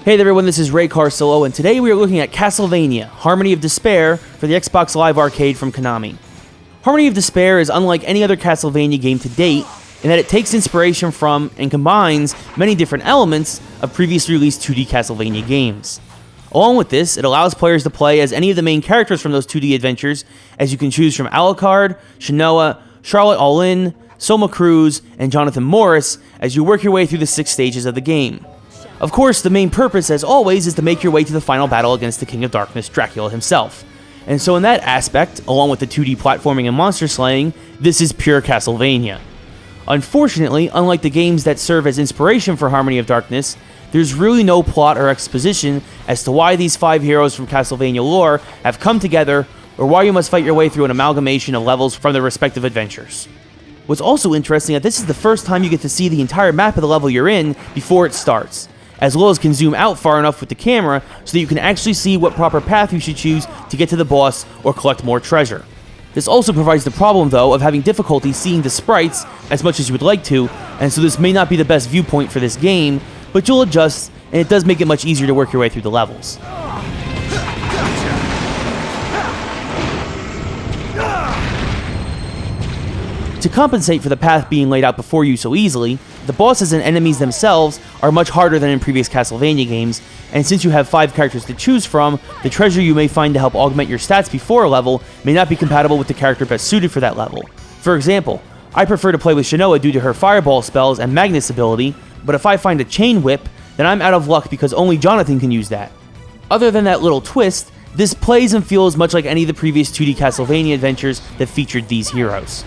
Hey there everyone, this is Ray Carcillo, and today we are looking at Castlevania, Harmony of Despair for the Xbox Live Arcade from Konami. Harmony of Despair is unlike any other Castlevania game to date, in that it takes inspiration from and combines many different elements of previously released 2D Castlevania games. Along with this, it allows players to play as any of the main characters from those 2D adventures, as you can choose from Alucard, Shanoa, Charlotte Aulin, Soma Cruz, and Jonathan Morris as you work your way through the 6 stages of the game. Of course, the main purpose, as always, is to make your way to the final battle against the King of Darkness, Dracula himself. And so in that aspect, along with the 2D platforming and monster slaying, this is pure Castlevania. Unfortunately, unlike the games that serve as inspiration for Harmony of Darkness, there's really no plot or exposition as to why these 5 heroes from Castlevania lore have come together, or why you must fight your way through an amalgamation of levels from their respective adventures. What's also interesting is that this is the first time you get to see the entire map of the level you're in before it starts, as well as can zoom out far enough with the camera so that you can actually see what proper path you should choose to get to the boss or collect more treasure. This also provides the problem, though, of having difficulty seeing the sprites as much as you would like to, and so this may not be the best viewpoint for this game, but you'll adjust, and it does make it much easier to work your way through the levels. To compensate for the path being laid out before you so easily, the bosses and enemies themselves are much harder than in previous Castlevania games, and since you have 5 characters to choose from, the treasure you may find to help augment your stats before a level may not be compatible with the character best suited for that level. For example, I prefer to play with Shanoa due to her fireball spells and Magnus ability, but if I find a chain whip, then I'm out of luck because only Jonathan can use that. Other than that little twist, this plays and feels much like any of the previous 2D Castlevania adventures that featured these heroes.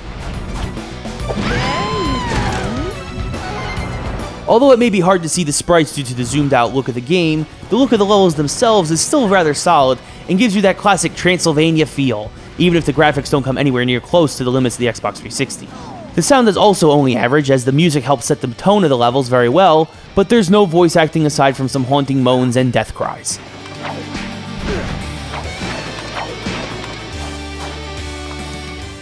Although it may be hard to see the sprites due to the zoomed out look of the game, the look of the levels themselves is still rather solid and gives you that classic Transylvania feel, even if the graphics don't come anywhere near close to the limits of the Xbox 360. The sound is also only average, as the music helps set the tone of the levels very well, but there's no voice acting aside from some haunting moans and death cries.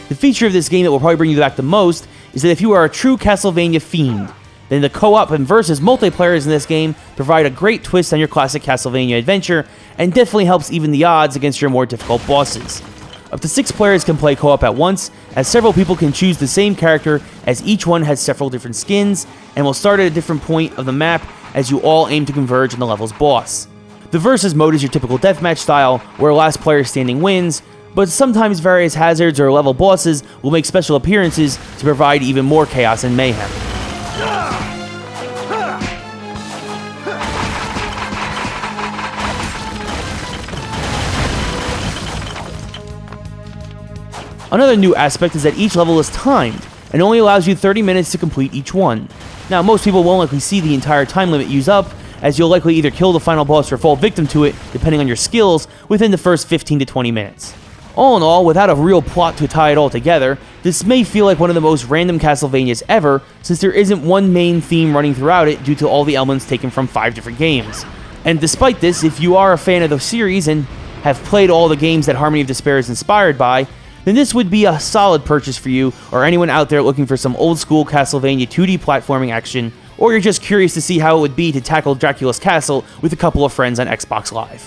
The feature of this game that will probably bring you back the most is that if you are a true Castlevania fiend, then the co-op and versus multiplayers in this game provide a great twist on your classic Castlevania adventure, and definitely helps even the odds against your more difficult bosses. Up to 6 players can play co-op at once, as several people can choose the same character, as each one has several different skins, and will start at a different point of the map as you all aim to converge on the level's boss. The versus mode is your typical deathmatch style, where last player standing wins, but sometimes various hazards or level bosses will make special appearances to provide even more chaos and mayhem. Another new aspect is that each level is timed, and only allows you 30 minutes to complete each one. Now, most people won't likely see the entire time limit use up, as you'll likely either kill the final boss or fall victim to it, depending on your skills, within the first 15 to 20 minutes. All in all, without a real plot to tie it all together, this may feel like one of the most random Castlevanias ever, since there isn't one main theme running throughout it due to all the elements taken from 5 different games. And despite this, if you are a fan of the series and have played all the games that Harmony of Despair is inspired by, then this would be a solid purchase for you, or anyone out there looking for some old school Castlevania 2D platforming action, or you're just curious to see how it would be to tackle Dracula's castle with a couple of friends on Xbox Live.